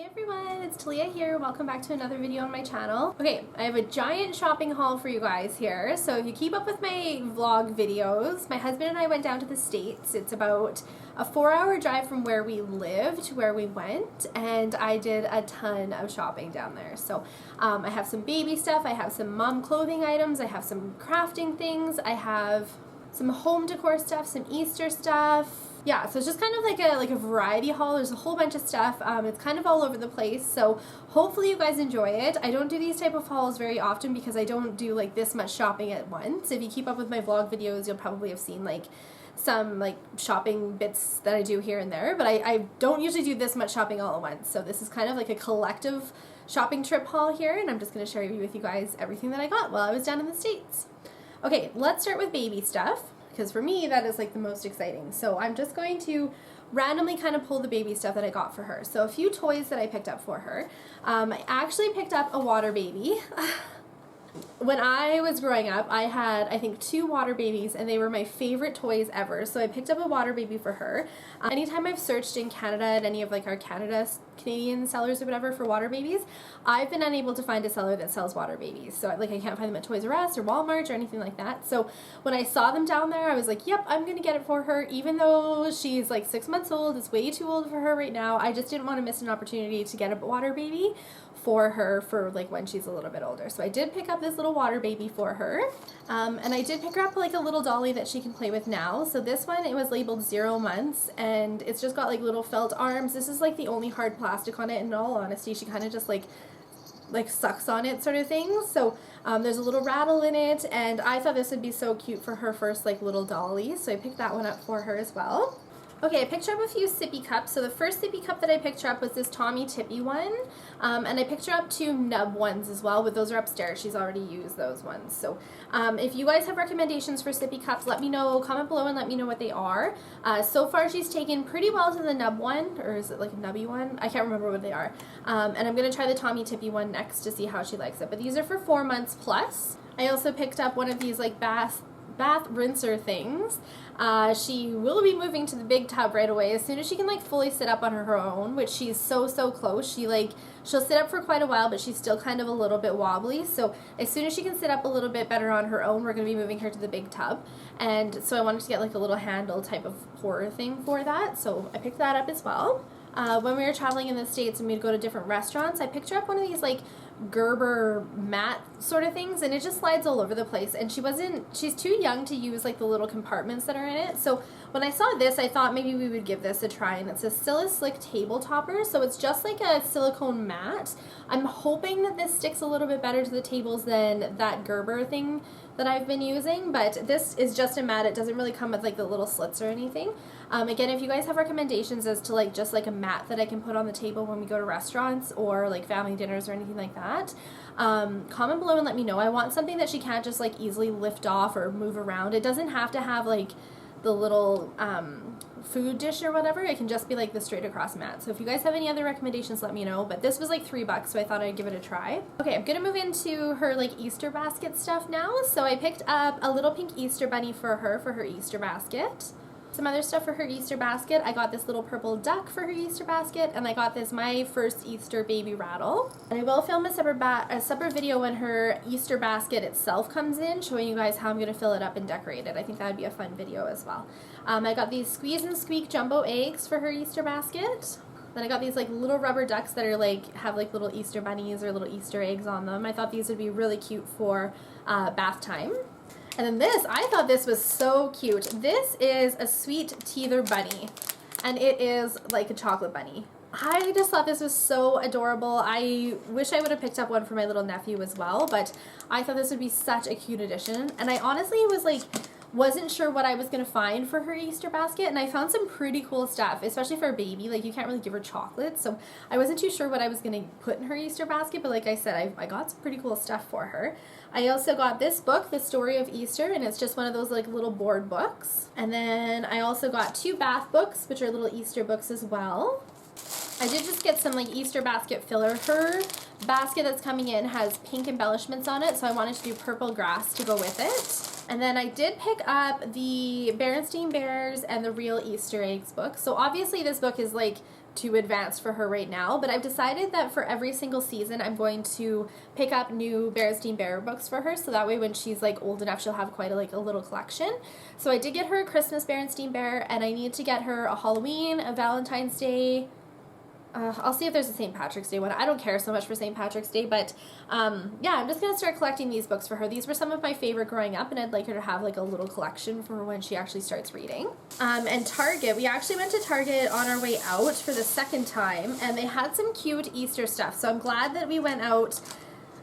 Everyone, it's Talia here. Welcome back to another video on my channel. Okay, I have a giant shopping haul for you guys here. So if you keep up with my vlog videos, my husband and I went down to the States. It's about a 4-hour drive from where we live to where we went, and I did a ton of shopping down there. So I have some baby stuff, I have some mom clothing items, I have some crafting things, I have some home decor stuff, some Easter stuff. Yeah, so it's just kind of like a variety haul. There's a whole bunch of stuff. It's kind of all over the place, so hopefully you guys enjoy it. I don't do these type of hauls very often because I don't do like this much shopping at once. If you keep up with my vlog videos, you'll probably have seen like some like shopping bits that I do here and there, but I don't usually do this much shopping all at once. So this is kind of like a collective shopping trip haul here, and I'm just going to share with you guys everything that I got while I was down in the States. Okay, let's start with baby stuff, because for me that is like the most exciting. So I'm just going to randomly kind of pull the baby stuff that I got for her. So a few toys that I picked up for her. I actually picked up a water baby. When I was growing up, I had, I think, 2 water babies, and they were my favorite toys ever. So I picked up a water baby for her. Anytime I've searched in Canada at any of like our Canadian sellers or whatever for water babies, I've been unable to find a seller that sells water babies. So like I can't find them at Toys R Us or Walmart or anything like that. So when I saw them down there, I was like, yep, I'm going to get it for her. Even though she's like 6 months old, it's way too old for her right now. I just didn't want to miss an opportunity to get a water baby for her for like when she's a little bit older. So I did pick up this little water baby for her, and I did pick her up like a little dolly that she can play with now. So this one, it was labeled 0 months, and it's just got like little felt arms. This is like the only hard plastic on it, and in all honesty she kind of just like sucks on it sort of thing. So there's a little rattle in it, and I thought this would be so cute for her first like little dolly, so I picked that one up for her as well. Okay, I picked her up a few sippy cups. So the first sippy cup that I picked her up was this Tommy Tippy one, and I picked her up 2 nub ones as well, but those are upstairs. She's already used those ones. So if you guys have recommendations for sippy cups, let me know, comment below and let me know what they are. So far she's taken pretty well to the nub one, or is it like a nubby one? I can't remember what they are. And I'm going to try the Tommy Tippy one next to see how she likes it. But these are for 4 months plus. I also picked up one of these like bath rinser things. She will be moving to the big tub right away as soon as she can like fully sit up on her own, which she's so close. She'll sit up for quite a while, but she's still kind of a little bit wobbly. So as soon as she can sit up a little bit better on her own, we're going to be moving her to the big tub. And so I wanted to get like a little handle type of pour thing for that, so I picked that up as well. When we were traveling in the States and we'd go to different restaurants, I picked her up one of these like Gerber mat sort of things, and it just slides all over the place, and she's too young to use like the little compartments that are in it. So when I saw this, I thought maybe we would give this a try, and it's a Silic table topper. So it's just like a silicone mat. I'm hoping that this sticks a little bit better to the tables than that Gerber thing that I've been using, but this is just a mat. It doesn't really come with like the little slits or anything. Again, if you guys have recommendations as to like just like a mat that I can put on the table when we go to restaurants or like family dinners or anything like that, comment below and let me know. I want something that she can't just like easily lift off or move around. It doesn't have to have like the little food dish or whatever. It can just be like the straight across mat. So if you guys have any other recommendations, let me know. But this was like $3, so I thought I'd give it a try. Okay, I'm gonna move into her like Easter basket stuff now. So I picked up a little pink Easter bunny for her Easter basket. Some other stuff for her Easter basket. I got this little purple duck for her Easter basket, and I got this my first Easter baby rattle. And I will film a separate video when her Easter basket itself comes in, showing you guys how I'm going to fill it up and decorate it. I think that would be a fun video as well. I got these Squeeze and Squeak jumbo eggs for her Easter basket. Then I got these like little rubber ducks that are like have like little Easter bunnies or little Easter eggs on them. I thought these would be really cute for bath time. And then this, I thought this was so cute. This is a sweet teether bunny, and it is like a chocolate bunny. I just thought this was so adorable. I wish I would have picked up one for my little nephew as well, but I thought this would be such a cute addition. And I honestly wasn't sure what I was going to find for her Easter basket, and I found some pretty cool stuff, especially for a baby. Like, you can't really give her chocolate, so I wasn't too sure what I was going to put in her Easter basket, but like I said, I got some pretty cool stuff for her. I also got this book, The Story of Easter, and it's just one of those like little board books. And then I also got 2 bath books, which are little Easter books as well. I did just get some like Easter basket filler. Her basket that's coming in has pink embellishments on it, so I wanted to do purple grass to go with it. And then I did pick up the Berenstain Bears and the Real Easter Eggs book. So obviously this book is like too advanced for her right now, but I've decided that for every single season I'm going to pick up new Berenstain Bear books for her, so that way when she's like old enough she'll have quite a little collection. So I did get her a Christmas Berenstain Bear, and I need to get her a Halloween, a Valentine's Day. I'll see if there's a St. Patrick's Day one. I don't care so much for St. Patrick's Day, but yeah, I'm just going to start collecting these books for her. These were some of my favorite growing up, and I'd like her to have like a little collection for when she actually starts reading. And Target, we actually went to Target on our way out for the second time, and they had some cute Easter stuff. So I'm glad that we went out,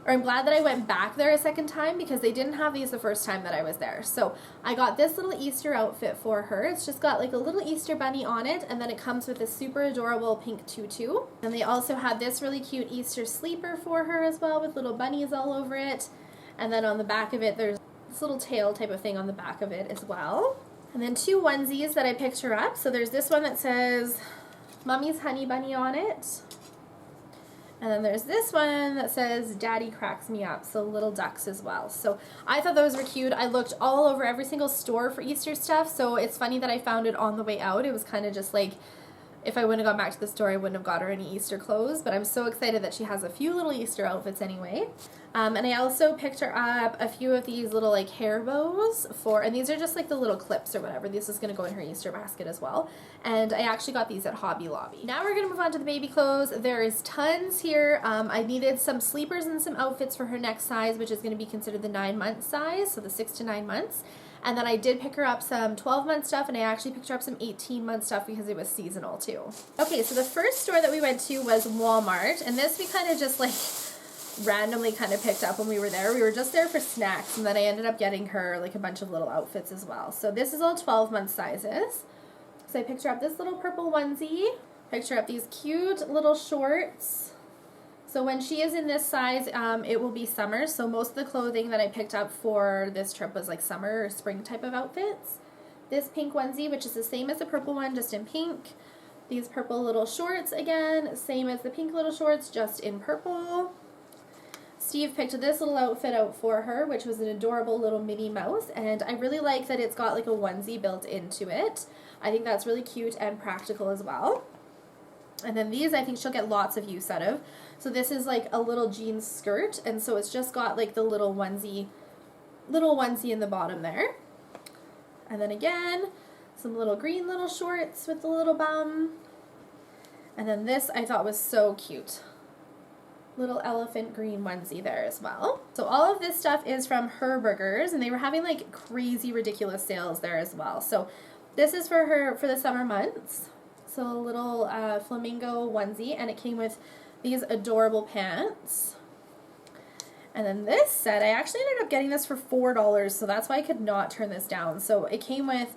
or I'm glad that I went back there a second time, because they didn't have these the first time that I was there. So I got this little Easter outfit for her. It's just got like a little Easter bunny on it, and then it comes with a super adorable pink tutu. And they also had this really cute Easter sleeper for her as well, with little bunnies all over it. And then on the back of it, there's this little tail type of thing on the back of it as well. And then two onesies that I picked her up. So there's this one that says Mummy's Honey Bunny on it. And then there's this one that says Daddy Cracks Me Up, so little ducks as well. So I thought those were cute. I looked all over every single store for Easter stuff, so it's funny that I found it on the way out. It was kind of just like, if I wouldn't have gone back to the store, I wouldn't have got her any Easter clothes, but I'm so excited that she has a few little Easter outfits anyway. And I also picked her up a few of these little like hair bows and these are just like the little clips or whatever. This is going to go in her Easter basket as well. And I actually got these at Hobby Lobby. Now we're going to move on to the baby clothes. There is tons here. I needed some sleepers and some outfits for her next size, which is going to be considered the 9-month size, so the 6 to 9 months. And then I did pick her up some 12-month stuff, and I actually picked her up some 18-month stuff because it was seasonal too. Okay, so the first store that we went to was Walmart, and this we kind of just like randomly kind of picked up when we were there. We were just there for snacks, and then I ended up getting her like a bunch of little outfits as well. So this is all 12-month sizes. So I picked her up this little purple onesie, picked her up these cute little shorts. So when she is in this size, it will be summer. So most of the clothing that I picked up for this trip was like summer or spring type of outfits. This pink onesie, which is the same as the purple one, just in pink. These purple little shorts, again, same as the pink little shorts, just in purple. Steve picked this little outfit out for her, which was an adorable little Minnie Mouse, and I really like that it's got like a onesie built into it. I think that's really cute and practical as well. And then these I think she'll get lots of use out of. So this is like a little jean skirt, and so it's just got like the little onesie in the bottom there. And then again, some little green little shorts with the little bum. And then this I thought was so cute. Little elephant green onesie there as well. So all of this stuff is from Herberger's, and they were having like crazy ridiculous sales there as well. So this is for her for the summer months. So a little flamingo onesie, and it came with these adorable pants. And then this set, I actually ended up getting this for $4, so that's why I could not turn this down. So it came with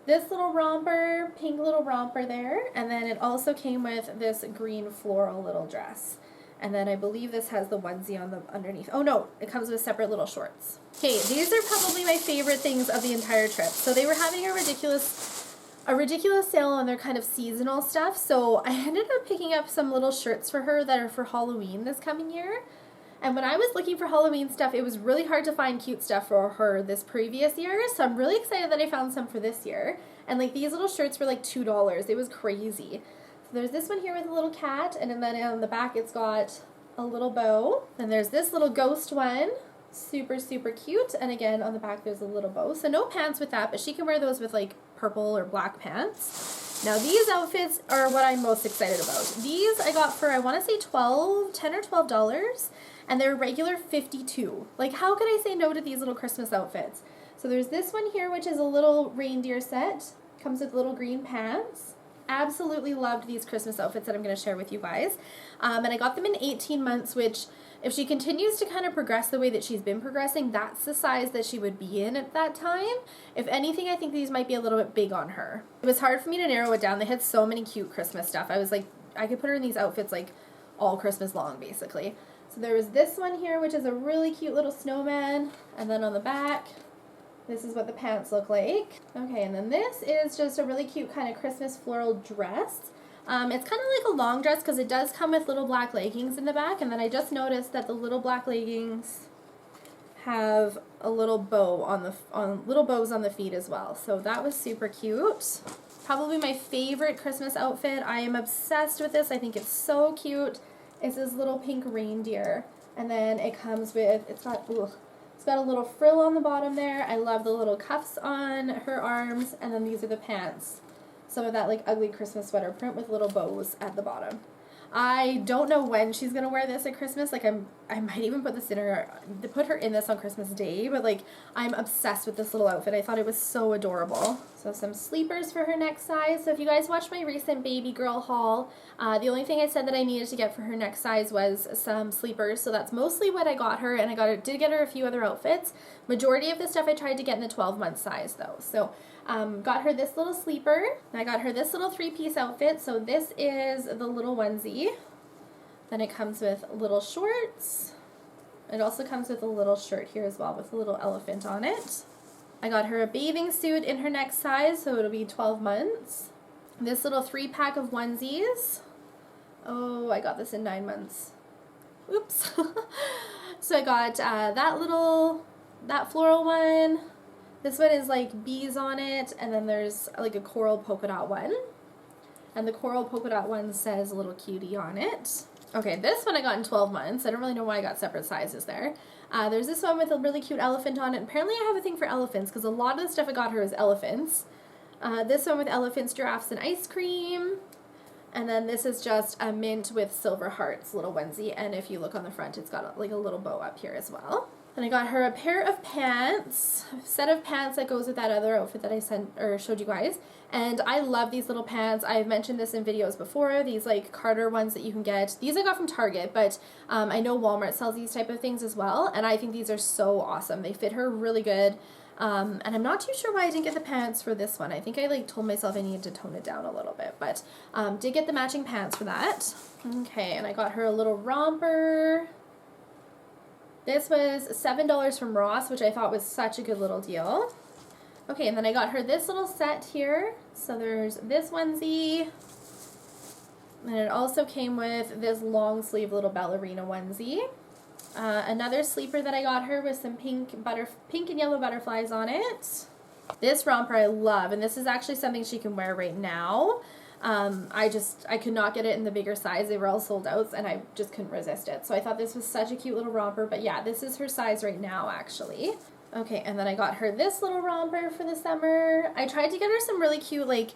this little romper, pink little romper there, and then it also came with this green floral little dress. And then I believe this has the onesie on the underneath. Oh no, it comes with separate little shorts. Okay, these are probably my favorite things of the entire trip. So they were having a ridiculous sale on their kind of seasonal stuff. So I ended up picking up some little shirts for her that are for Halloween this coming year. And when I was looking for Halloween stuff, it was really hard to find cute stuff for her this previous year. So I'm really excited that I found some for this year. And like these little shirts were like $2. It was crazy. So there's this one here with a little cat, and then on the back it's got a little bow. And there's this little ghost one, super, super cute. And again, on the back there's a little bow. So no pants with that, but she can wear those with like purple or black pants. Now these outfits are what I'm most excited about. These I got for, I want to say $10 or $12, and they're regular $52. Like how could I say no to these little Christmas outfits? So there's this one here, which is a little reindeer set. Comes with little green pants. Absolutely loved these Christmas outfits that I'm going to share with you guys. And I got them in 18 months, which if she continues to kind of progress the way that she's been progressing, that's the size that she would be in at that time. If anything, I think these might be a little bit big on her. It was hard for me to narrow it down. They had so many cute Christmas stuff. I was like, I could put her in these outfits like all Christmas long, basically. So there was this one here, which is a really cute little snowman. And then on the back, this is what the pants look like. Okay, and then this is just a really cute kind of Christmas floral dress. It's kind of like a long dress because it does come with little black leggings in the back, and then I just noticed that the little black leggings have a little bow on little bows on the feet as well. So that was super cute. Probably my favorite Christmas outfit. I am obsessed with this. I think it's so cute. It's this little pink reindeer. And then it comes with, it's got a little frill on the bottom there. I love the little cuffs on her arms. And then these are the pants. Some of that like ugly Christmas sweater print with little bows at the bottom. I don't know when she's gonna wear this at Christmas. Like I might even put her in this on Christmas Day, but like I'm obsessed with this little outfit. I thought it was so adorable. So some sleepers for her next size. So if you guys watched my recent baby girl haul, the only thing I said that I needed to get for her next size was some sleepers. So that's mostly what I got her, and did get her a few other outfits. Majority of the stuff I tried to get in the 12-month size though. So got her this little sleeper. I got her this little 3-piece outfit. So this is the little onesie. Then it comes with little shorts. It also comes with a little shirt here as well with a little elephant on it. I got her a bathing suit in her next size, so it'll be 12 months. This little 3-pack of onesies. Oh, I got this in 9 months. Oops. So I got that floral one. This one is like bees on it, and then there's like a coral polka dot one. And the coral polka dot one says little cutie on it. Okay, this one I got in 12 months. I don't really know why I got separate sizes there. There's this one with a really cute elephant on it. Apparently I have a thing for elephants because a lot of the stuff I got her is elephants. This one with elephants, giraffes, and ice cream. And then this is just a mint with silver hearts little onesie. And if you look on the front, it's got like a little bow up here as well. And I got her a pair of pants, a set of pants that goes with that other outfit that I showed you guys. And I love these little pants. I've mentioned this in videos before, these like Carter ones that you can get. These I got from Target, but I know Walmart sells these type of things as well. And I think these are so awesome. They fit her really good. And I'm not too sure why I didn't get the pants for this one. I think I like told myself I needed to tone it down a little bit, but did get the matching pants for that. Okay, and I got her a little romper. This was $7 from Ross, which I thought was such a good little deal. Okay, and then I got her this little set here. So there's this onesie. And it also came with this long sleeve little ballerina onesie. Another sleeper that I got her with some pink and yellow butterflies on it. This romper I love, and this is actually something she can wear right now. I could not get it in the bigger size. They were all sold out, and I just couldn't resist it. So I thought this was such a cute little romper, but yeah, this is her size right now, actually. Okay, and then I got her this little romper for the summer. I tried to get her some really cute, like,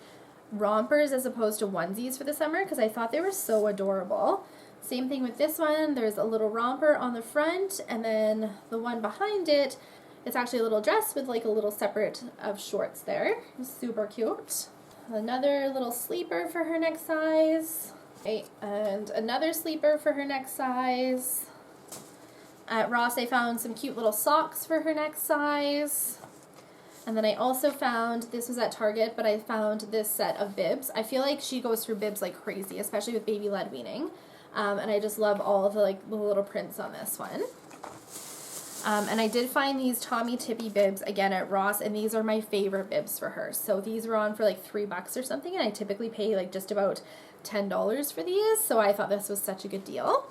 rompers as opposed to onesies for the summer because I thought they were so adorable. Same thing with this one. There's a little romper on the front, and then the one behind it, it's actually a little dress with, like, a little separate of shorts there. Super cute. Another little sleeper for her next size. Okay, and another sleeper for her next size. At Ross, I found some cute little socks for her next size. And then I also found, this was at Target, but I found this set of bibs. I feel like she goes through bibs like crazy, especially with baby-led weaning. And I just love all of the, like, the little prints on this one. And I did find these Tommy Tippy bibs again at Ross, and these are my favorite bibs for her. So these were on for like $3 or something, and I typically pay like just about $10 for these, so I thought this was such a good deal.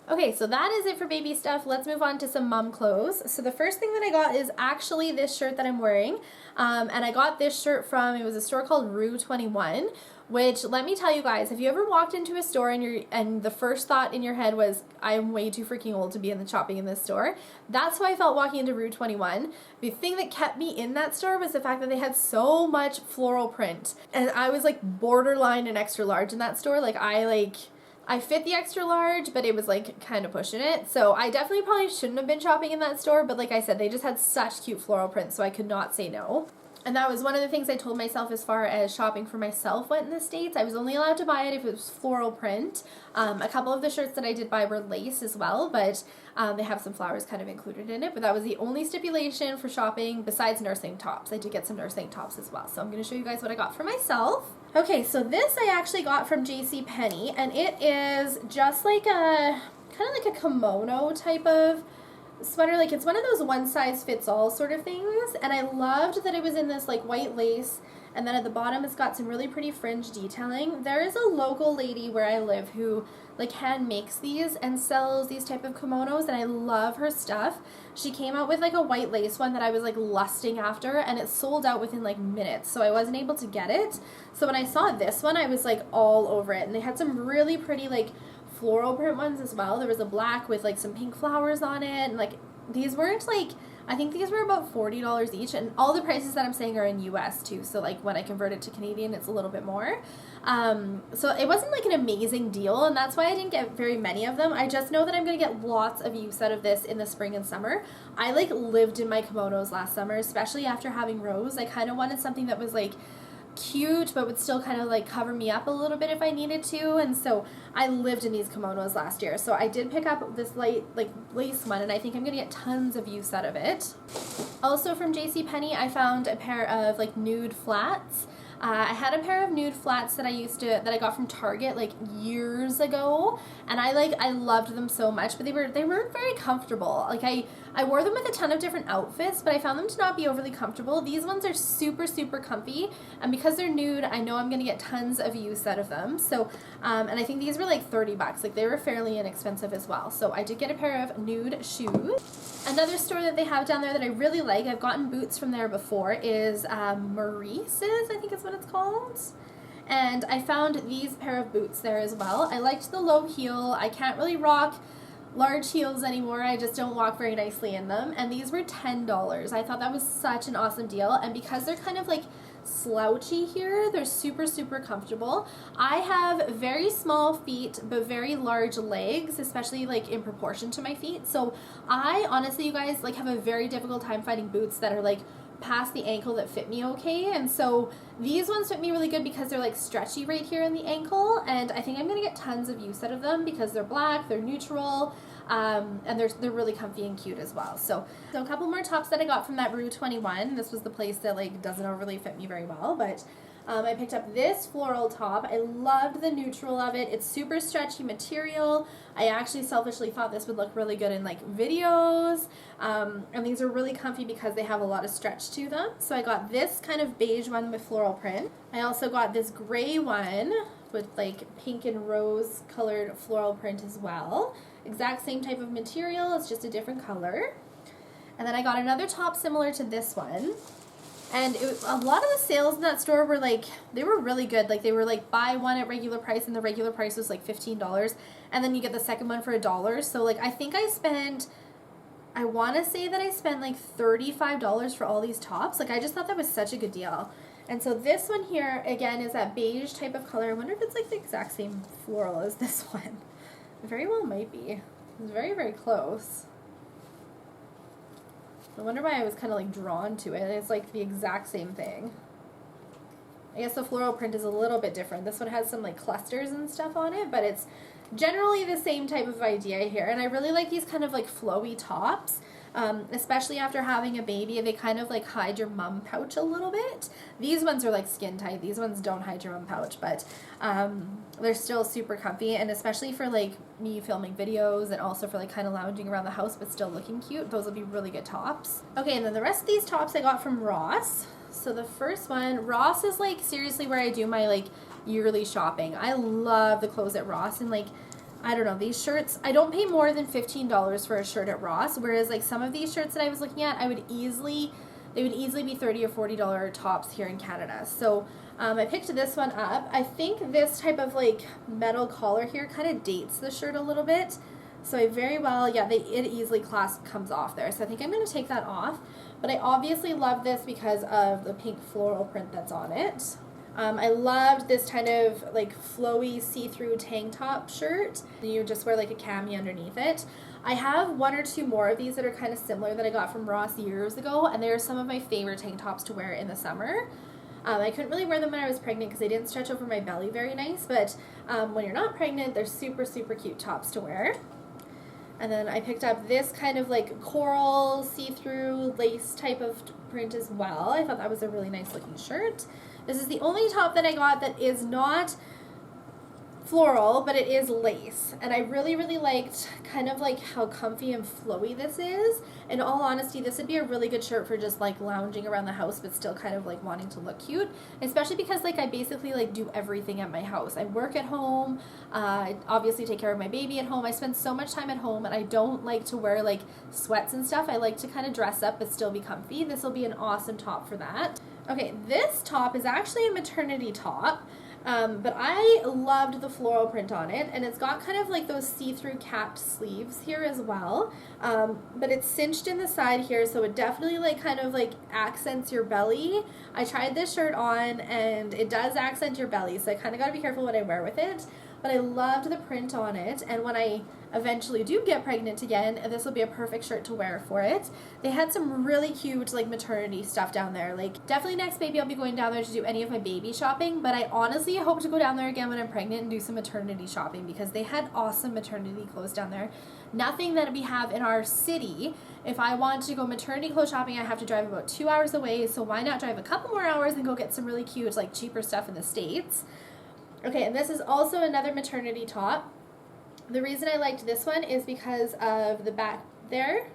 Okay, so that is it for baby stuff. Let's move on to some mom clothes. So the first thing that I got is actually this shirt that I'm wearing, and I got this shirt from, it was a store called Rue 21, which, let me tell you guys, have you ever walked into a store and the first thought in your head was, I am way too freaking old to be in the shopping in this store? That's how I felt walking into Rue 21. The thing that kept me in that store was the fact that they had so much floral print, and I was like borderline an extra large in that store. I fit the extra large, but it was like kind of pushing it. So I definitely probably shouldn't have been shopping in that store, but like I said, they just had such cute floral prints, so I could not say no. And that was one of the things I told myself as far as shopping for myself went in the States. I was only allowed to buy it if it was floral print. A couple of the shirts that I did buy were lace as well, but they have some flowers kind of included in it. But that was the only stipulation for shopping besides nursing tops. I did get some nursing tops as well. So I'm going to show you guys what I got for myself. Okay, so this I actually got from JCPenney, and it is just like a, kind of like a kimono type of sweater. Like, it's one of those one size fits all sort of things, and I loved that it was in this like white lace, And then at the bottom it's got some really pretty fringe detailing. There is a local lady where I live who like hand makes these and sells these type of kimonos, and I love her stuff. She came out with like a white lace one that I was like lusting after, and it sold out within like minutes, so I wasn't able to get it. So when I saw this one, I was like all over it. And they had some really pretty like floral print ones as well. There was a black with like some pink flowers on it, and like these weren't like, I think these were about $40 each, and all the prices that I'm saying are in US too, so like when I convert it to Canadian it's a little bit more. So it wasn't like an amazing deal, and that's why I didn't get very many of them. I just know that I'm going to get lots of use out of this in the spring and summer. I like lived in my kimonos last summer, especially after having Rose. I kind of wanted something that was like cute but would still kind of like cover me up a little bit if I needed to, and so I lived in these kimonos last year. So I did pick up this light like lace one, and I think I'm gonna get tons of use out of it. Also from JCPenney, I found a pair of like nude flats. I had a pair of nude flats that I got from Target like years ago, and I loved them so much, but they weren't very comfortable. Like I wore them with a ton of different outfits, but I found them to not be overly comfortable. These ones are super, super comfy, and because they're nude, I know I'm gonna get tons of use out of them. So, and I think these were like $30, like they were fairly inexpensive as well. So I did get a pair of nude shoes. Another store that they have down there that I really like, I've gotten boots from there before, is Maurice's, I think is what it's called. And I found these pair of boots there as well. I liked the low heel. I can't really rock large heels anymore. I just don't walk very nicely in them. And these were $10. I thought that was such an awesome deal. And because they're kind of like slouchy here, they're super, super comfortable. I have very small feet but very large legs, especially like in proportion to my feet. So I honestly, you guys, like have a very difficult time finding boots that are like past the ankle that fit me okay, and so these ones fit me really good because they're like stretchy right here in the ankle, and I think I'm gonna get tons of use out of them because they're black, they're neutral, and they're really comfy and cute as well. So a couple more tops that I got from that Rue 21. This was the place that like doesn't overly fit me very well, but I picked up this floral top. I loved the neutral of it. It's super stretchy material. I actually selfishly thought this would look really good in like videos, and these are really comfy because they have a lot of stretch to them. So I got this kind of beige one with floral print. I also got this gray one with like pink and rose colored floral print as well. Exact same type of material, it's just a different color. And then I got another top similar to this one. And a lot of the sales in that store were like, they were really good. Like they were like buy one at regular price, and the regular price was like $15. And then you get the second one for $1. So like I think I want to say that I spent like $35 for all these tops. Like I just thought that was such a good deal. And so this one here, again, is that beige type of color. I wonder if it's like the exact same floral as this one. It very well might be. It's very, very close. I wonder why I was kind of like drawn to it. It's like the exact same thing. I guess the floral print is a little bit different. This one has some like clusters and stuff on it, but it's generally the same type of idea here. And I really like these kind of like flowy tops, especially after having a baby. They kind of like hide your mum pouch a little bit. These ones are like skin tight. These ones don't hide your mum pouch, but they're still super comfy, and especially for like me filming videos and also for like kind of lounging around the house but still looking cute, those will be really good tops. Okay, and then the rest of these tops I got from Ross. So the first one, Ross is like seriously where I do my like yearly shopping. I love the clothes at Ross, and like I don't know, these shirts, I don't pay more than $15 for a shirt at Ross, whereas like some of these shirts that I was looking at, they would easily be $30 or $40 tops here in Canada. So I picked this one up. I think this type of like metal collar here kind of dates the shirt a little bit. So I very well, yeah, it easily comes off there. So I think I'm going to take that off. But I obviously love this because of the pink floral print that's on it. I loved this kind of like flowy see-through tank top shirt. You just wear like a cami underneath it. I have one or two more of these that are kind of similar that I got from Ross years ago, and they're some of my favorite tank tops to wear in the summer. I couldn't really wear them when I was pregnant because they didn't stretch over my belly very nice, but when you're not pregnant, they're super, super cute tops to wear. And then I picked up this kind of like coral see-through lace type of print as well. I thought that was a really nice looking shirt. This is the only top that I got that is not floral, but it is lace, and I really liked kind of like how comfy and flowy this is. In all honesty, this would be a really good shirt for just like lounging around the house but still kind of like wanting to look cute, especially because like I basically like do everything at my house. I work at home, I obviously take care of my baby at home. I spend so much time at home, and I don't like to wear like sweats and stuff. I like to kind of dress up but still be comfy. This will be an awesome top for that. Okay, this top is actually a maternity top. But I loved the floral print on it, and it's got kind of like those see-through capped sleeves here as well, but it's cinched in the side here, so it definitely like kind of like accents your belly. I tried this shirt on and it does accent your belly, so I kind of got to be careful what I wear with it, but I loved the print on it, and when I eventually do get pregnant again, this will be a perfect shirt to wear for it. They had some really cute like maternity stuff down there. Like definitely next baby I'll be going down there to do any of my baby shopping, but I honestly hope to go down there again when I'm pregnant and do some maternity shopping, because they had awesome maternity clothes down there. Nothing that we have in our city. If I want to go maternity clothes shopping, I have to drive about 2 hours away, so why not drive a couple more hours and go get some really cute like cheaper stuff in the States. Okay, and this is also another maternity top. The reason I liked this one is because of the back there.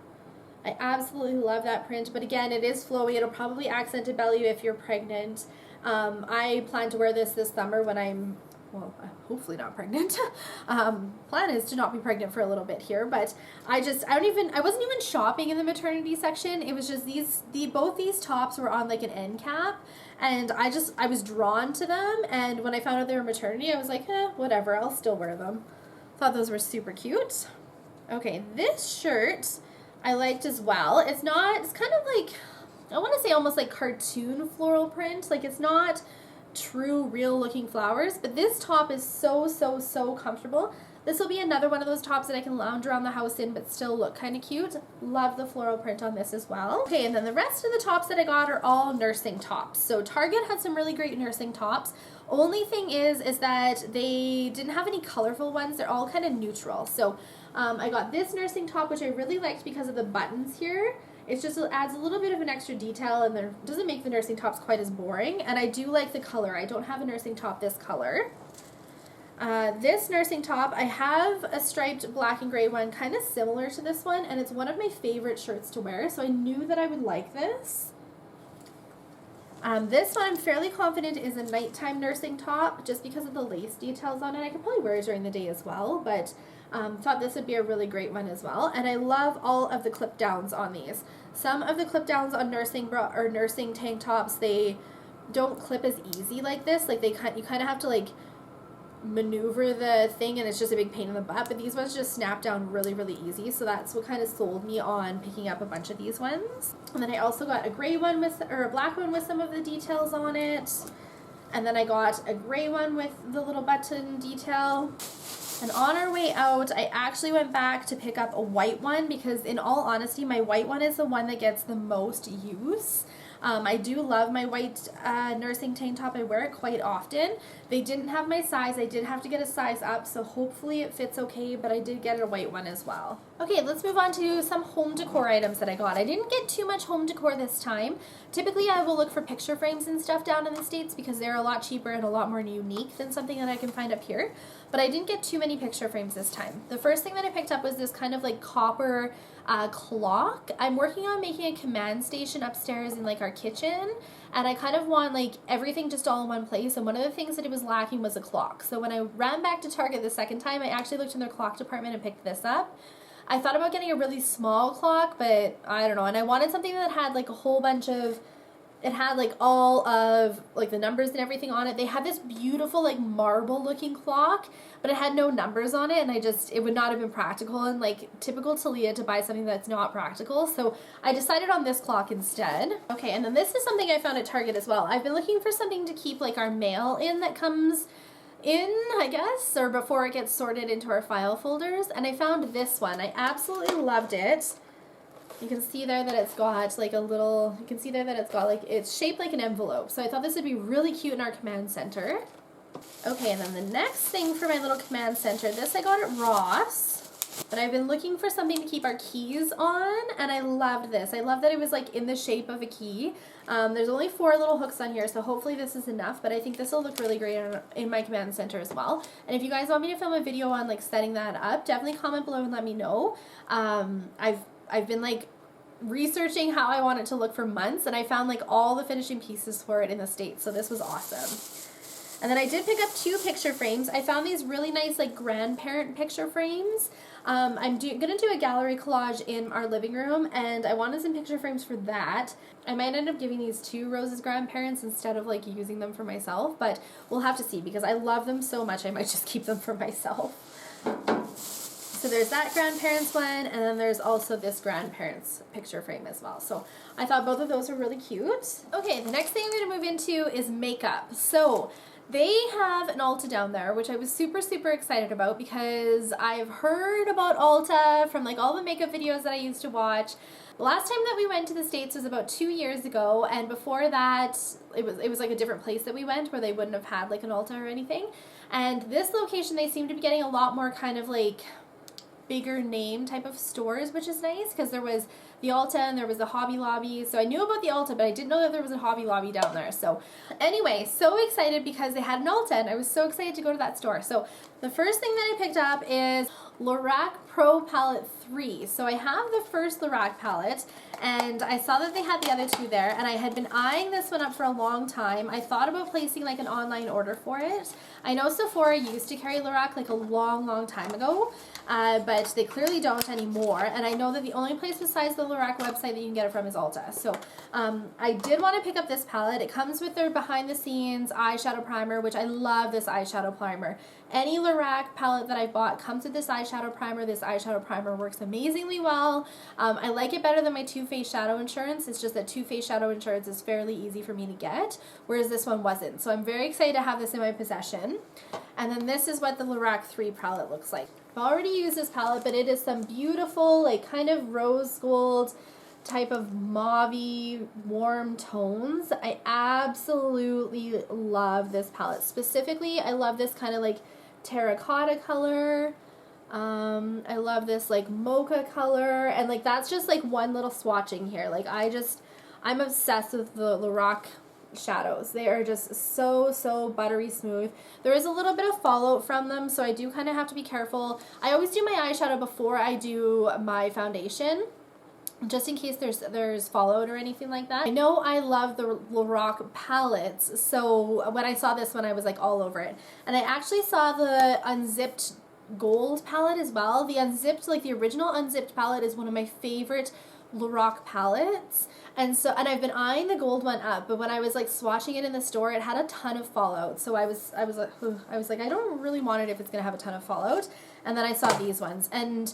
I absolutely love that print, but again, it is flowy. It'll probably accent a belly if you're pregnant. I plan to wear this summer when I'm, well, hopefully not pregnant. Plan is to not be pregnant for a little bit here, but I wasn't even shopping in the maternity section. It was just both these tops were on like an end cap, and I was drawn to them, and when I found out they were maternity, I was like, whatever, I'll still wear them. Thought those were super cute. Okay, this shirt I liked as well. It's kind of like, I want to say almost like cartoon floral print. Like it's not true real looking flowers, but this top is so comfortable. This will be another one of those tops that I can lounge around the house in but still look kind of cute. Love the floral print on this as well. Okay, and then the rest of the tops that I got are all nursing tops. So Target had some really great nursing tops. Only thing is that they didn't have any colorful ones. They're all kind of neutral. So I got this nursing top, which I really liked because of the buttons here. It adds a little bit of an extra detail, and doesn't make the nursing tops quite as boring. And I do like the color. I don't have a nursing top this color. This nursing top, I have a striped black and gray one kind of similar to this one, and it's one of my favorite shirts to wear, so I knew that I would like this. This one I'm fairly confident is a nighttime nursing top just because of the lace details on it. I could probably wear it during the day as well, but thought this would be a really great one as well. And I love all of the clip downs on these. Some of the clip downs on nursing bra or nursing tank tops, they don't clip as easy like this. Like you kind of have to like maneuver the thing, and it's just a big pain in the butt, but these ones just snap down really easy, so that's what kind of sold me on picking up a bunch of these ones. And then I also got a gray one or a black one with some of the details on it, and then I got a gray one with the little button detail. And on our way out, I actually went back to pick up a white one because in all honesty, my white one is the one that gets the most use. I do love my white nursing tank top. I wear it quite often. They didn't have my size. I did have to get a size up, so hopefully it fits okay, but I did get a white one as well. Okay, let's move on to some home decor items that I got. I didn't get too much home decor this time. Typically, I will look for picture frames and stuff down in the States because they're a lot cheaper and a lot more unique than something that I can find up here, but I didn't get too many picture frames this time. The first thing that I picked up was this kind of like copper clock. I'm working on making a command station upstairs in like our kitchen, and I kind of want like everything just all in one place, and one of the things that it was lacking was a clock. So when I ran back to Target the second time, I actually looked in their clock department and picked this up. I thought about getting a really small clock, but I don't know, and I wanted something that had like a whole bunch of, it had like all of like the numbers and everything on it. They had this beautiful like marble looking clock, but it had no numbers on it, and it would not have been practical, and like typical Talia to buy something that's not practical, so I decided on this clock instead. Okay, and then this is something I found at Target as well. I've been looking for something to keep like our mail in that comes in, I guess, or before it gets sorted into our file folders, and I found this one. I absolutely loved it. You can see there that it's got like a little, you can see there that it's got like, it's shaped like an envelope. So I thought this would be really cute in our command center. Okay, and then the next thing for my little command center, this I got at Ross. But I've been looking for something to keep our keys on, and I loved this. I love that it was like in the shape of a key. There's only 4 little hooks on here, so hopefully this is enough, but I think this will look really great in my command center as well. And if you guys want me to film a video on like setting that up, definitely comment below and let me know. I've been like researching how I want it to look for months, and I found like all the finishing pieces for it in the States, so this was awesome. And then I did pick up 2 picture frames. I found these really nice like grandparent picture frames. I'm gonna do a gallery collage in our living room, and I wanted some picture frames for that. I might end up giving these to Rose's grandparents instead of like using them for myself, but we'll have to see because I love them so much I might just keep them for myself. So there's that grandparents one, and then there's also this grandparents picture frame as well. So I thought both of those were really cute. Okay, the next thing I'm gonna move into is makeup. So they have an Ulta down there, which I was super, super excited about because I've heard about Ulta from like all the makeup videos that I used to watch. The last time that we went to the States was about 2 years ago, and before that, it was like a different place that we went where they wouldn't have had like an Ulta or anything. And this location, they seem to be getting a lot more kind of like bigger name type of stores, which is nice because there was the Ulta and there was the Hobby Lobby. So I knew about the Ulta, but I didn't know that there was a Hobby Lobby down there. So anyway, so excited because they had an Ulta, and I was so excited to go to that store. So the first thing that I picked up is Lorac Pro Palette 3. So I have the first Lorac palette, and I saw that they had the other 2 there, and I had been eyeing this one up for a long time. I thought about placing like an online order for it. I know Sephora used to carry Lorac like a long, long time ago, but they clearly don't anymore, and I know that the only place besides the Lorac website that you can get it from is Ulta. So I did want to pick up this palette. It comes with their behind the scenes eyeshadow primer, which I love this eyeshadow primer. Any Lorac palette that I bought comes with this eyeshadow primer. This eyeshadow primer works amazingly well. I like it better than my Too Faced Shadow Insurance. It's just that Too Faced Shadow Insurance is fairly easy for me to get, whereas this one wasn't. So I'm very excited to have this in my possession. And then this is what the Lorac 3 palette looks like. I've already used this palette, but it is some beautiful, like kind of rose gold type of mauve-y warm tones. I absolutely love this palette. Specifically, I love this kind of like terracotta color. I love this like mocha color, and like that's just like one little swatching here. Like I'm obsessed with the Lorac shadows. They are just so buttery smooth. There is a little bit of fallout from them, so I do kind of have to be careful. I always do my eyeshadow before I do my foundation, just in case there's fallout or anything like that. I know I love the Lorac palettes, so when I saw this one I was like all over it. And I actually saw the unzipped gold palette as well. The unzipped, like the original unzipped palette, is one of my favorite Lorac palettes, and I've been eyeing the gold one up, but when I was like swatching it in the store, it had a ton of fallout, so I was like I don't really want it if it's gonna have a ton of fallout. And then I saw these ones, and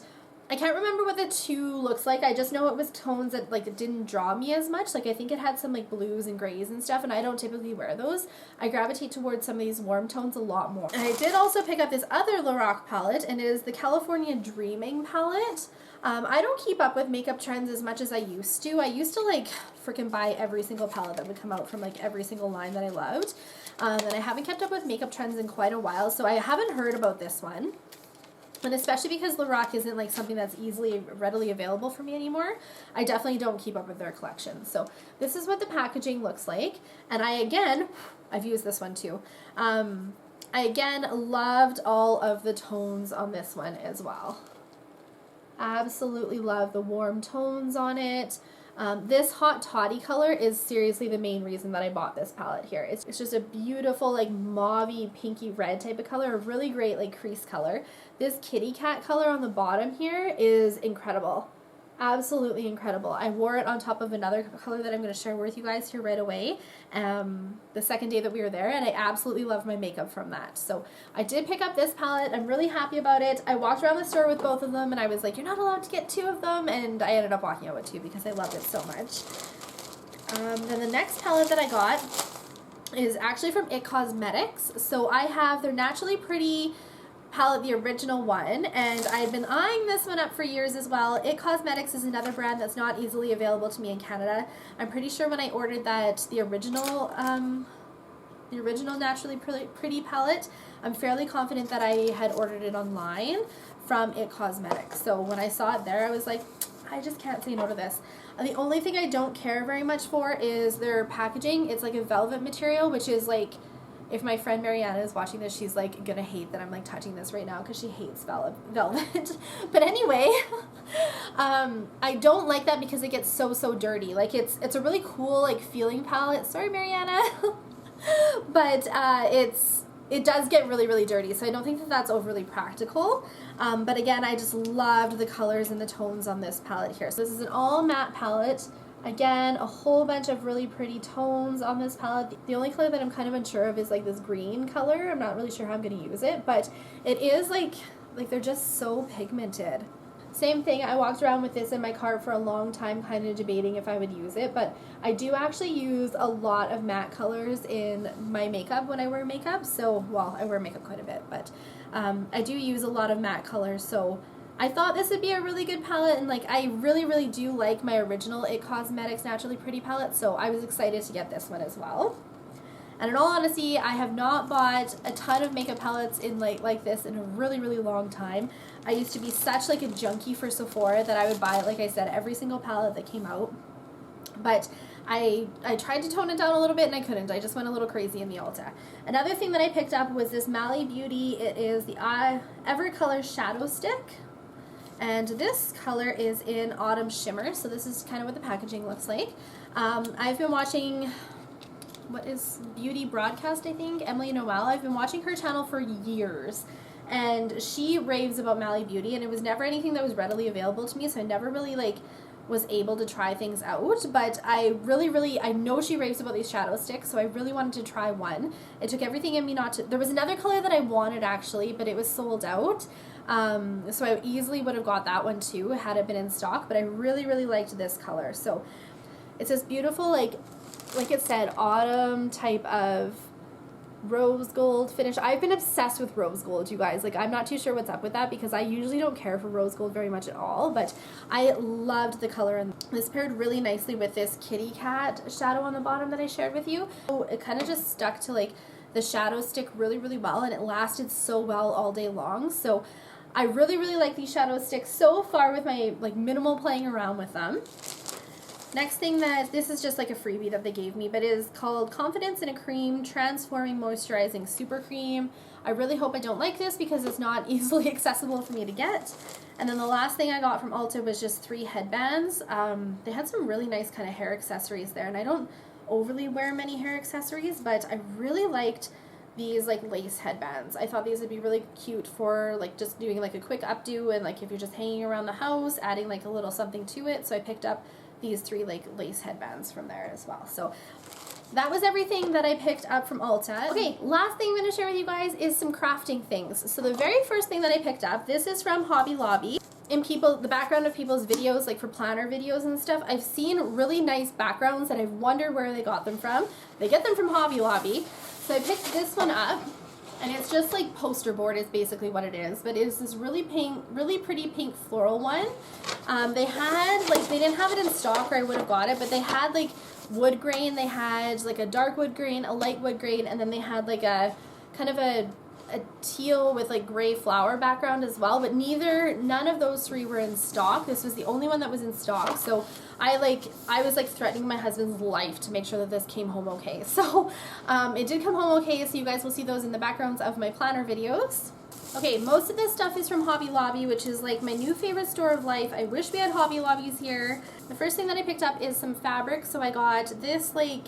I can't remember what the 2 looks like. I just know it was tones that like it didn't draw me as much. Like I think it had some like blues and grays and stuff, and I don't typically wear those. I gravitate towards some of these warm tones a lot more. And I did also pick up this other Lorac palette, and it is the California Dreaming palette. I don't keep up with makeup trends as much as I used to. I used to like freaking buy every single palette that would come out from like every single line that I loved. And I haven't kept up with makeup trends in quite a while, so I haven't heard about this one. And especially because Lorac isn't like something that's readily available for me anymore, I definitely don't keep up with their collection. So this is what the packaging looks like. And I've used this one too. I again loved all of the tones on this one as well. Absolutely love the warm tones on it. This hot toddy color is seriously the main reason that I bought this palette here. It's just a beautiful like mauve-y pinky red type of color, a really great like crease color. This kitty cat color on the bottom here is incredible. Absolutely incredible. I wore it on top of another color that I'm going to share with you guys here right away the second day that we were there, and I absolutely love my makeup from that. So I did pick up this palette. I'm really happy about it. I walked around the store with both of them, and I was like, you're not allowed to get 2 of them, and I ended up walking out with 2 because I loved it so much. Then the next palette that I got is actually from IT Cosmetics. So I have their Naturally Pretty palette, the original one, and I've been eyeing this one up for years as well. IT Cosmetics is another brand that's not easily available to me in Canada. I'm pretty sure when I ordered the original Naturally Pretty palette, I'm fairly confident that I had ordered it online from It Cosmetics. So when I saw it there, I was like, I just can't say no to this. The only thing I don't care very much for is their packaging. It's like a velvet material, which is like, if my friend Mariana is watching this, she's like gonna hate that I'm like touching this right now because she hates velvet. But anyway, I don't like that because it gets so dirty. Like it's a really cool like feeling palette. Sorry, Mariana. But it does get really dirty, so I don't think that that's overly practical. But again, I just loved the colors and the tones on this palette here. So this is an all matte palette. Again, a whole bunch of really pretty tones on this palette. The only color that I'm kind of unsure of is like this green color. I'm not really sure how I'm going to use it, but it is like they're just so pigmented. Same thing, I walked around with this in my car for a long time kind of debating if I would use it, but I do actually use a lot of matte colors in my makeup when I wear makeup. So, well, I wear makeup quite a bit, but I do use a lot of matte colors, so I thought this would be a really good palette, and like I really do like my original It Cosmetics Naturally Pretty palette, so I was excited to get this one as well. And in all honesty, I have not bought a ton of makeup palettes in like this in a really long time. I used to be such like a junkie for Sephora that I would buy, like I said, every single palette that came out. But I tried to tone it down a little bit and I couldn't. I just went a little crazy in the Ulta. Another thing that I picked up was this Mally Beauty. It is the Evercolor Shadow Stick. And this color is in Autumn Shimmer, so this is kind of what the packaging looks like. I've been watching, what is Beauty Broadcast, I think, Emily Noel. I've been watching her channel for years, and she raves about Mally Beauty, and it was never anything that was readily available to me, so I never really like was able to try things out, but I know she raves about these shadow sticks, so I really wanted to try one. It took everything in me not to. There was another color that I wanted actually, but it was sold out. So I easily would have got that one too had it been in stock, but I really liked this color. So it's this beautiful, like it said, autumn type of rose gold finish. I've been obsessed with rose gold, you guys. Like, I'm not too sure what's up with that because I usually don't care for rose gold very much at all, but I loved the color, and this paired really nicely with this kitty cat shadow on the bottom that I shared with you. So it kind of just stuck to like the shadow stick really well, and it lasted so well all day long. So I really like these shadow sticks so far with my like minimal playing around with them. Next thing, that this is just like a freebie that they gave me, but it is called Confidence in a Cream Transforming Moisturizing Super Cream. I really hope I don't like this because it's not easily accessible for me to get. And then the last thing I got from Ulta was just 3 headbands. They had some really nice kind of hair accessories there, and I don't overly wear many hair accessories, but I really liked these like lace headbands. I thought these would be really cute for like just doing like a quick updo, and like if you're just hanging around the house, adding like a little something to it. So I picked up these 3 like lace headbands from there as well. So that was everything that I picked up from Ulta. Okay, last thing I'm going to share with you guys is some crafting things. So the very first thing that I picked up, this is from Hobby Lobby. In the background of people's videos, like for planner videos and stuff, I've seen really nice backgrounds and I've wondered where they got them from. They get them from Hobby Lobby. So I picked this one up, and it's just like poster board is basically what it is, but it is this really pretty pink floral one. They had, like, they didn't have it in stock or I would have got it, but they had like wood grain, they had like a dark wood grain, a light wood grain, and then they had like a kind of a teal with like gray flower background as well, but none of those 3 were in stock. This was the only one that was in stock, so I was like threatening my husband's life to make sure that this came home okay. So it did come home okay, so you guys will see those in the backgrounds of my planner videos. Okay, most of this stuff is from Hobby Lobby, which is like my new favorite store of life. I wish we had Hobby Lobbies here. The first thing that I picked up is some fabric, so I got this like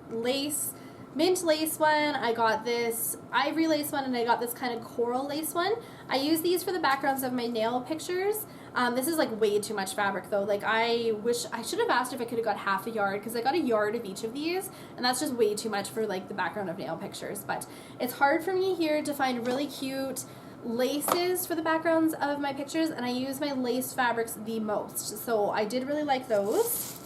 lace, mint lace one, I got this ivory lace one, and I got this kind of coral lace one. I use these for the backgrounds of my nail pictures. This is like way too much fabric though. Like, I wish I should have asked if I could have got half a yard, because I got a yard of each of these, and that's just way too much for like the background of nail pictures. But it's hard for me here to find really cute laces for the backgrounds of my pictures, and I use my lace fabrics the most, so I did really like those.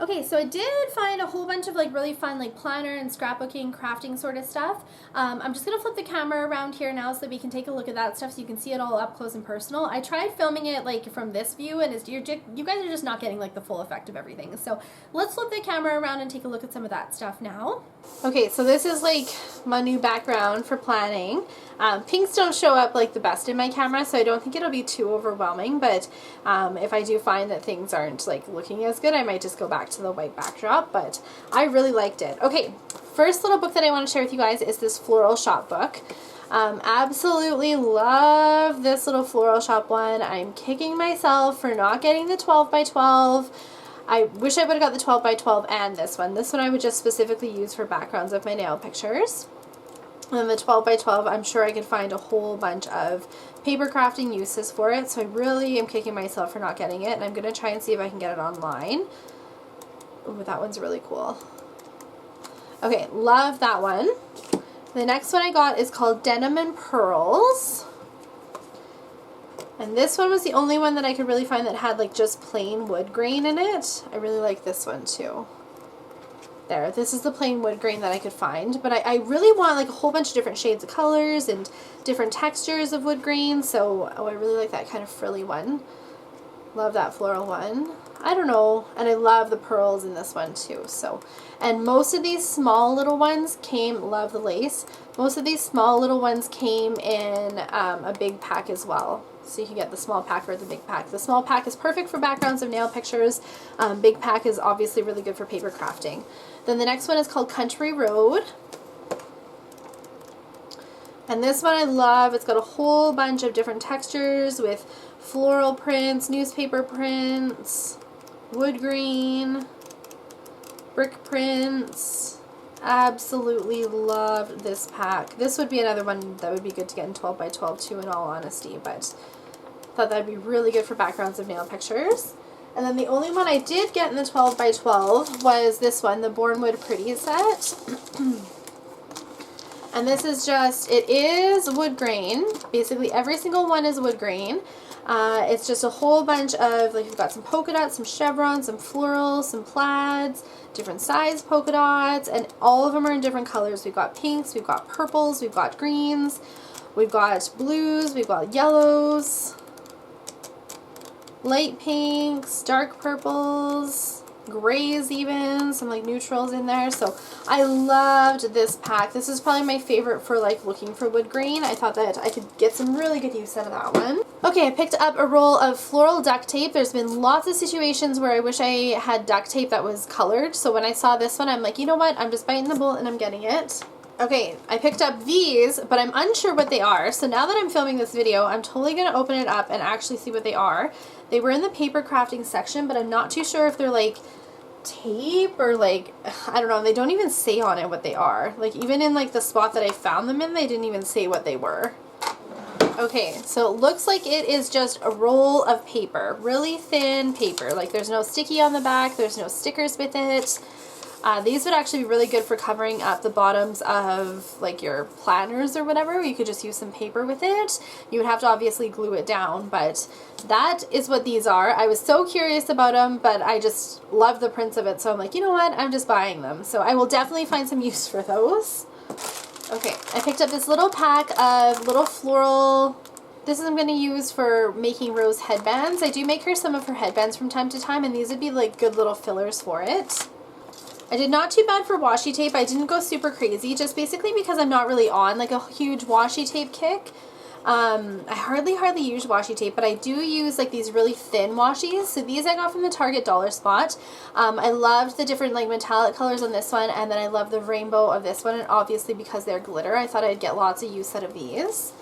Okay, so I did find a whole bunch of like really fun like planner and scrapbooking, crafting sort of stuff. I'm just going to flip the camera around here now so that we can take a look at that stuff so you can see it all up close and personal. I tried filming it like from this view and you guys are just not getting like the full effect of everything. So let's flip the camera around and take a look at some of that stuff now. Okay, so this is like my new background for planning. Pinks don't show up like the best in my camera, so I don't think it'll be too overwhelming, but if I do find that things aren't like looking as good, I might just go back to the white backdrop, but I really liked it. Okay, first little book that I want to share with you guys is this floral shop book. Absolutely love this little floral shop one. I'm kicking myself for not getting the 12 by 12. I wish I would have got the 12 by 12 and this one. This one I would just specifically use for backgrounds of my nail pictures. And the 12 by 12, I'm sure I could find a whole bunch of paper crafting uses for it. So I really am kicking myself for not getting it. And I'm going to try and see if I can get it online. Ooh, that one's really cool. Okay, love that one. The next one I got is called Denim and Pearls. And this one was the only one that I could really find that had like just plain wood grain in it. I really like this one too. There, this is the plain wood grain that I could find, but I really want like a whole bunch of different shades of colors and different textures of wood grain, so I really like that kind of frilly one. Love that floral one. I don't know, and I love the pearls in this one too. So, and most of these small little ones came, love the lace, most of these small little ones came in a big pack as well. So you can get the small pack or the big pack. The small pack is perfect for backgrounds of nail pictures. Big pack is obviously really good for paper crafting. Then the next one is called Country Road. And this one I love. It's got a whole bunch of different textures with floral prints, newspaper prints, wood grain, brick prints. Absolutely love this pack. This would be another one that would be good to get in 12 by 12 too, in all honesty, but thought that'd be really good for backgrounds of nail pictures. And then the only one I did get in the 12 by 12 was this one, the Bournewood Pretty set. And this is just, it is wood grain. Basically every single one is wood grain. It's just a whole bunch of, like, we've got some polka dots, some chevrons, some florals, some plaids, different size polka dots, and all of them are in different colors. We've got pinks, we've got purples, we've got greens, we've got blues, we've got yellows, light pinks, dark purples, grays even, some like neutrals in there. So I loved this pack. This is probably my favorite for like looking for wood grain. I thought that I could get some really good use out of that one. Okay, I picked up a roll of floral duct tape. There's been lots of situations where I wish I had duct tape that was colored. So when I saw this one, I'm like, you know what? I'm just biting the bullet and I'm getting it. Okay, I picked up these, but I'm unsure what they are. So now that I'm filming this video, I'm totally going to open it up and actually see what they are. They were in the paper crafting section, but I'm not too sure if they're like tape or like, I don't know. They don't even say on it what they are. Like even in like the spot that I found them in, they didn't even say what they were. Okay, so it looks like it is just a roll of paper, really thin paper. Like there's no sticky on the back, there's no stickers with it. These would actually be really good for covering up the bottoms of like your planners or whatever. You could just use some paper with it. You would have to obviously glue it down, but that is what these are. I was so curious about them, but I just love the prints of it. So I'm like, you know what? I'm just buying them. So I will definitely find some use for those. Okay, I picked up this little pack of little floral. This is I'm going to use for making Rose headbands. I do make her some of her headbands from time to time, and these would be like good little fillers for it. I did not too bad for washi tape. I didn't go super crazy, just basically because I'm not really on like a huge washi tape kick. I hardly use washi tape, but I do use like these really thin washies. So these I got from the Target dollar spot. I loved the different like metallic colors on this one, and then I love the rainbow of this one, and obviously because they're glitter, I thought I'd get lots of use out of these.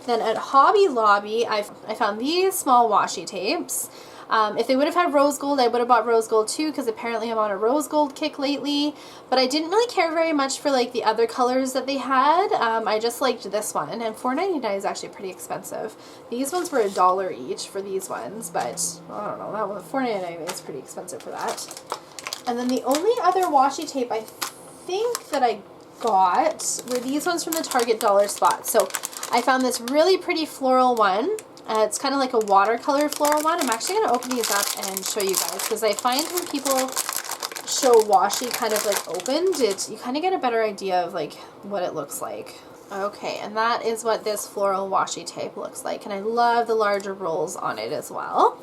Then at Hobby Lobby, I found these small washi tapes. If they would have had rose gold, I would have bought rose gold too, because apparently I'm on a rose gold kick lately. But I didn't really care very much for like the other colors that they had. I just liked this one, and $4.99 is actually pretty expensive. These ones were $1 each for these ones, but I don't know, that one $4.99 is pretty expensive for that. And then the only other washi tape I think that I got were these ones from the Target dollar spot. So I found this really pretty floral one. It's kind of like a watercolor floral one. I'm actually going to open these up and show you guys, because I find when people show washi kind of like opened, you kind of get a better idea of like what it looks like. Okay, and that is what this floral washi tape looks like, and I love the larger rolls on it as well.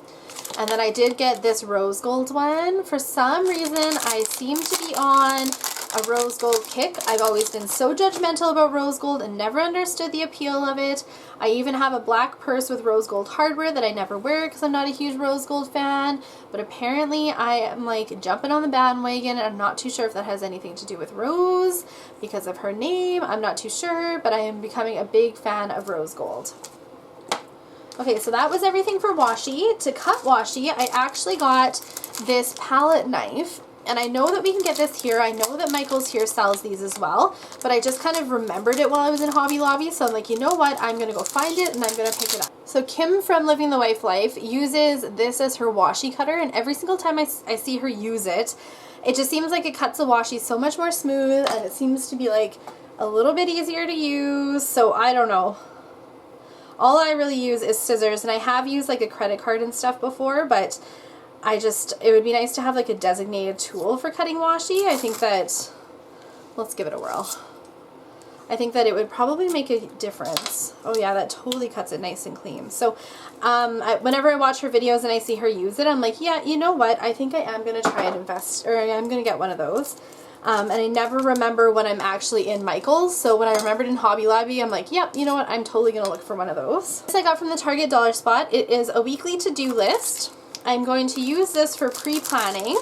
And then I did get this rose gold one. For some reason, I seem to be on a rose gold kick. I've always been so judgmental about rose gold and never understood the appeal of it. I even have a black purse with rose gold hardware that I never wear because I'm not a huge rose gold fan. But apparently I am like jumping on the bandwagon, and I'm not too sure if that has anything to do with Rose because of her name. I'm not too sure, but I am becoming a big fan of rose gold. Okay, so that was everything for washi. To cut washi, I actually got this palette knife, and I know that we can get this here. I know that Michael's here sells these as well, but I just kind of remembered it while I was in Hobby Lobby, so I'm like, you know what, I'm gonna go find it and I'm gonna pick it up. So Kim from Living the Wife Life uses this as her washi cutter, and every single time I see her use it, it just seems like it cuts the washi so much more smooth, and it seems to be like a little bit easier to use, so I don't know. All I really use is scissors, and I have used like a credit card and stuff before, but it would be nice to have like a designated tool for cutting washi. I think that, let's give it a whirl. I think that it would probably make a difference. Oh yeah, that totally cuts it nice and clean. So whenever I watch her videos and I see her use it, I'm like, yeah, you know what? I think I am going to try and invest, or I'm going to get one of those. And I never remember when I'm actually in Michael's, so when I remembered in Hobby Lobby, I'm like, yep, you know what, I'm totally going to look for one of those. This I got from the Target Dollar Spot. It is a weekly to-do list. I'm going to use this for pre-planning.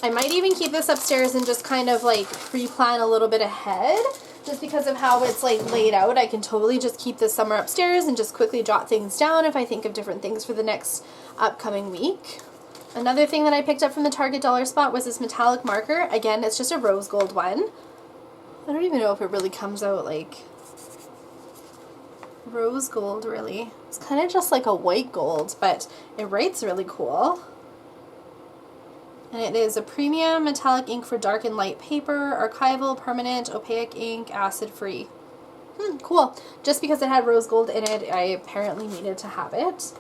I might even keep this upstairs and just kind of like pre-plan a little bit ahead, just because of how it's like laid out. I can totally just keep this somewhere upstairs and just quickly jot things down if I think of different things for the next upcoming week. Another thing that I picked up from the Target Dollar Spot was this metallic marker. Again, it's just a rose gold one. I don't even know if it really comes out like rose gold, really. It's kind of just like a white gold, but it writes really cool. And it is a premium metallic ink for dark and light paper, archival, permanent, opaque ink, acid-free. Cool. Just because it had rose gold in it, I apparently needed to have it.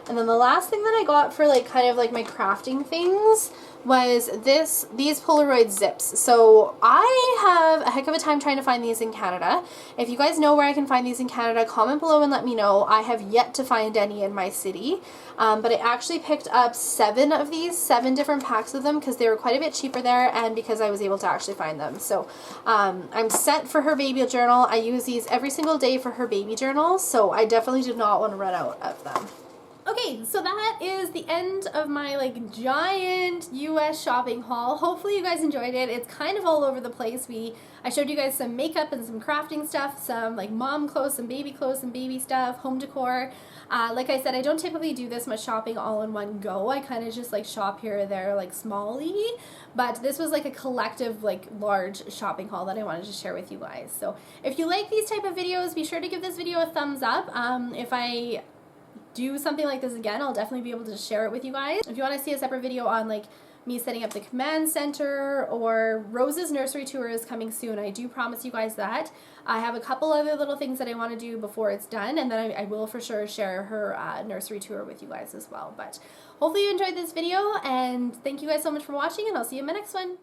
And then the last thing that I got for like kind of like my crafting things was these Polaroid zips. So I have a heck of a time trying to find these in Canada. If you guys know where I can find these in Canada, comment below and let me know. I have yet to find any in my city, but I actually picked up 7 of these, 7 different packs of them, because they were quite a bit cheaper there and because I was able to actually find them. So I'm set for her baby journal. I use these every single day for her baby journal, so I definitely did not want to run out of them. Okay, so that is the end of my like giant US shopping haul. Hopefully you guys enjoyed it. It's kind of all over the place. I showed you guys some makeup and some crafting stuff, some like mom clothes, some baby stuff, home decor. Like I said, I don't typically do this much shopping all in one go. I kind of just like shop here or there like smally, but this was like a collective like large shopping haul that I wanted to share with you guys. So if you like these type of videos, be sure to give this video a thumbs up. If I do something like this again, I'll definitely be able to share it with you guys. If you want to see a separate video on like me setting up the command center, or Rose's nursery tour is coming soon, I do promise you guys that. I have a couple other little things that I want to do before it's done, and then I will for sure share her nursery tour with you guys as well. But hopefully you enjoyed this video, and thank you guys so much for watching, and I'll see you in my next one.